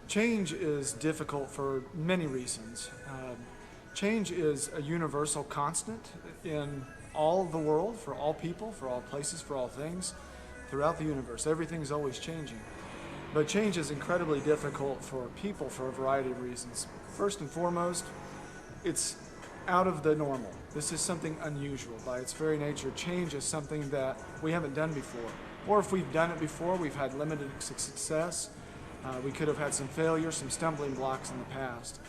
Change is difficult for many reasons. Change is a universal constant in all the world, for all people, for all places, for all things, throughout the universe. Everything's always changing. But change is incredibly difficult for people for a variety of reasons. First and foremost, it's out of the normal. This is something unusual. By its very nature, change is something that we haven't done before. Or if we've done it before, we've had limited success. We could have had some failure, some stumbling blocks in the past.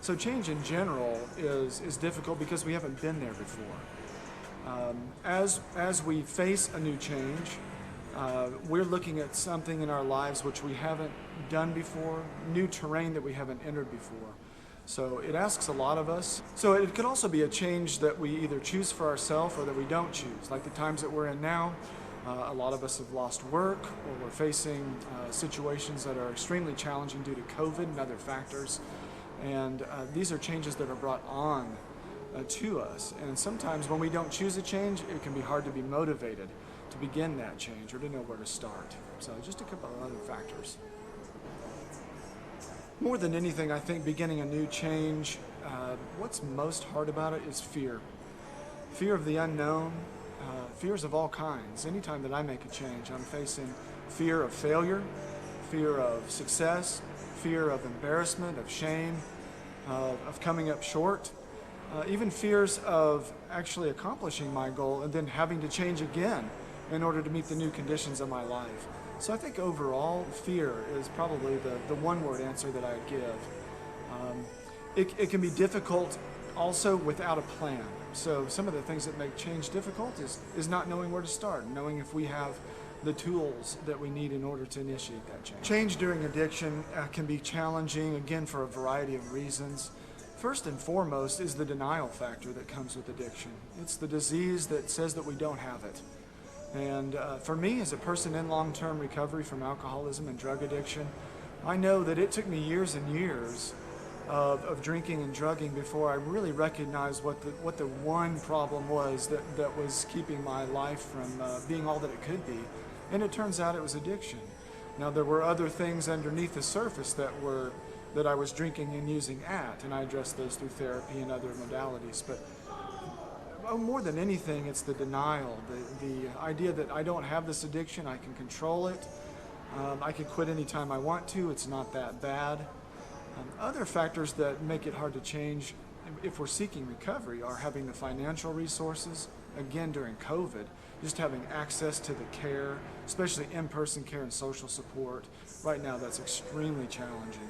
So change in general is difficult because we haven't been there before. As we face a new change, we're looking at something in our lives which we haven't done before, new terrain that we haven't entered before. So it asks a lot of us. So it could also be a change that we either choose for ourselves or that we don't choose. Like the times that we're in now, a lot of us have lost work, or we're facing situations that are extremely challenging due to COVID and other factors. And these are changes that are brought on to us. And sometimes when we don't choose a change, it can be hard to be motivated to begin that change or to know where to start. So just a couple of other factors. More than anything, I think beginning a new change, what's most hard about it is fear. Fear of the unknown, fears of all kinds. Anytime that I make a change, I'm facing fear of failure, fear of success, fear of embarrassment, of shame, of coming up short, even fears of actually accomplishing my goal and then having to change again in order to meet the new conditions of my life. So I think overall, fear is probably the one-word answer that I'd give. It can be difficult also without a plan. So some of the things that make change difficult is not knowing where to start, knowing if we have the tools that we need in order to initiate that change. Change during addiction can be challenging, again, for a variety of reasons. First and foremost is the denial factor that comes with addiction. It's the disease that says that we don't have it. And for me, as a person in long-term recovery from alcoholism and drug addiction, I know that it took me years and years of drinking and drugging before I really recognized what the one problem was that was keeping my life from being all that it could be. And it turns out it was addiction. Now, there were other things underneath the surface that I was drinking and using at, and I addressed those through therapy and other modalities. But more than anything, it's the denial, the idea that I don't have this addiction, I can control it, I can quit anytime I want to, it's not that bad. Other factors that make it hard to change if we're seeking recovery are having the financial resources, again during COVID, just having access to the care, especially in-person care and social support. Right now that's extremely challenging.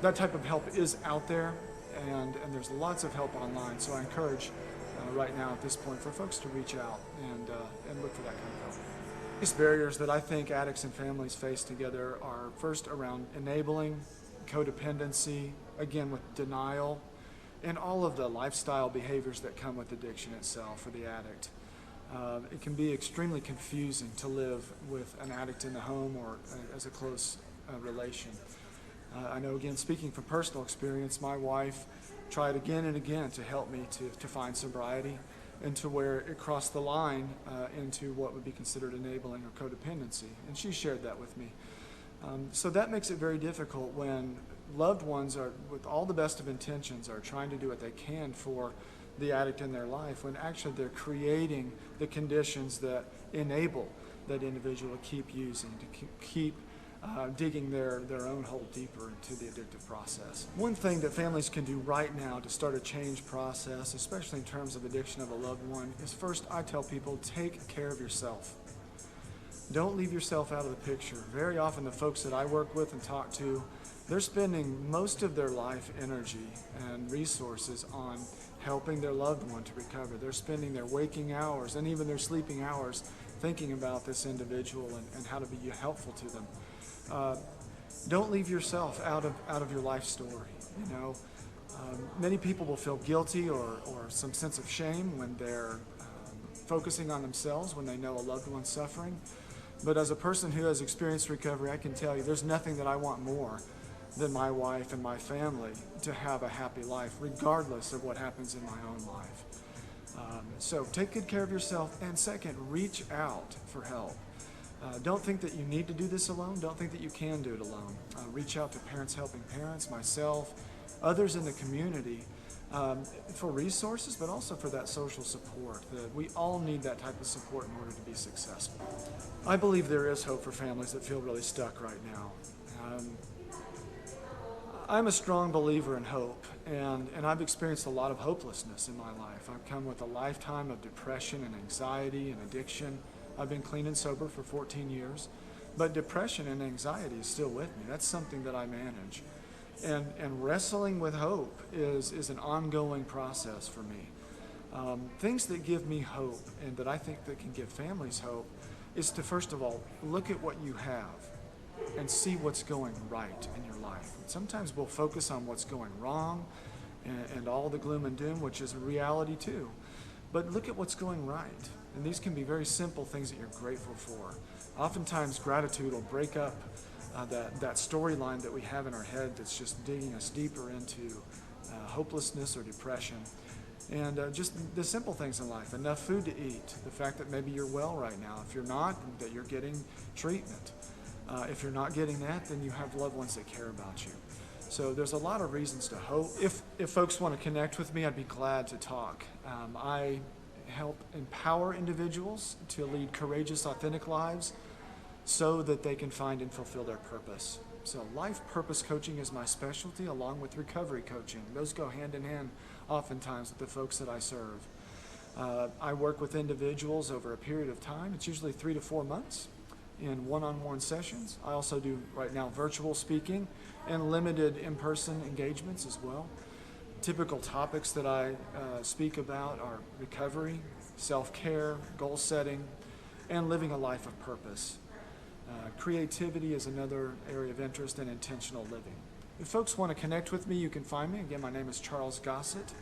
That type of help is out there, and there's lots of help online, so I encourage right now at this point for folks to reach out and look for that kind of help. These barriers that I think addicts and families face together are first around enabling, codependency, again with denial, and all of the lifestyle behaviors that come with addiction itself for the addict. It can be extremely confusing to live with an addict in the home or as a close relation. I know, again, speaking from personal experience, my wife tried again and again to help me to find sobriety, and to where it crossed the line into what would be considered enabling or codependency, and she shared that with me. So that makes it very difficult when loved ones are, with all the best of intentions, are trying to do what they can for the addict in their life, when actually they're creating the conditions that enable that individual to keep using, to keep digging their own hole deeper into the addictive process. One thing that families can do right now to start a change process, especially in terms of addiction of a loved one, is first, I tell people, take care of yourself. Don't leave yourself out of the picture. Very often the folks that I work with and talk to, they're spending most of their life energy and resources on helping their loved one to recover. They're spending their waking hours and even their sleeping hours thinking about this individual and how to be helpful to them. Don't leave yourself out of your life story. Many people will feel guilty or some sense of shame when they're focusing on themselves when they know a loved one's suffering. But as a person who has experienced recovery, I can tell you there's nothing that I want more than my wife and my family to have a happy life, regardless of what happens in my own life. So take good care of yourself, and second, reach out for help. Don't think that you need to do this alone. Don't think that you can do it alone. Reach out to Parents Helping Parents, myself, others in the community for resources, but also for that social support. We all need that type of support in order to be successful. I believe there is hope for families that feel really stuck right now. I'm a strong believer in hope, and I've experienced a lot of hopelessness in my life. I've come with a lifetime of depression and anxiety and addiction. I've been clean and sober for 14 years, but depression and anxiety is still with me. That's something that I manage. And wrestling with hope is an ongoing process for me. Things that give me hope and that I think that can give families hope is to, first of all, look at what you have and see what's going right in your life. Sometimes we'll focus on what's going wrong and all the gloom and doom, which is a reality too. But look at what's going right. And these can be very simple things that you're grateful for. Oftentimes gratitude will break up that storyline that we have in our head that's just digging us deeper into hopelessness or depression. And just the simple things in life, enough food to eat, the fact that maybe you're well right now. If you're not, that you're getting treatment. If you're not getting that, then you have loved ones that care about you. So there's a lot of reasons to hope. If folks want to connect with me, I'd be glad to talk. I help empower individuals to lead courageous, authentic lives so that they can find and fulfill their purpose. So life purpose coaching is my specialty, along with recovery coaching. Those go hand in hand oftentimes with the folks that I serve. I work with individuals over a period of time. It's usually 3 to 4 months in one-on-one sessions. I also do right now virtual speaking and limited in-person engagements as well. Typical topics that I speak about are recovery, self-care, goal setting, and living a life of purpose. Creativity is another area of interest, and intentional living. If folks want to connect with me, you can find me. Again, my name is Charles Gosset.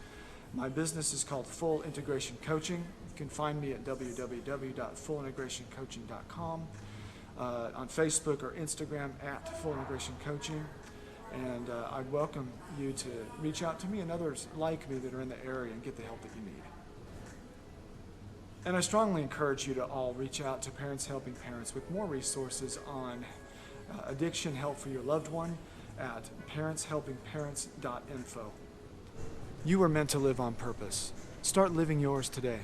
My business is called Full Integration Coaching. You can find me at www.fullintegrationcoaching.com, on Facebook or Instagram at Full Integration Coaching. And I'd welcome you to reach out to me and others like me that are in the area and get the help that you need. And I strongly encourage you to all reach out to Parents Helping Parents with more resources on addiction help for your loved one at parentshelpingparents.info. You were meant to live on purpose. Start living yours today.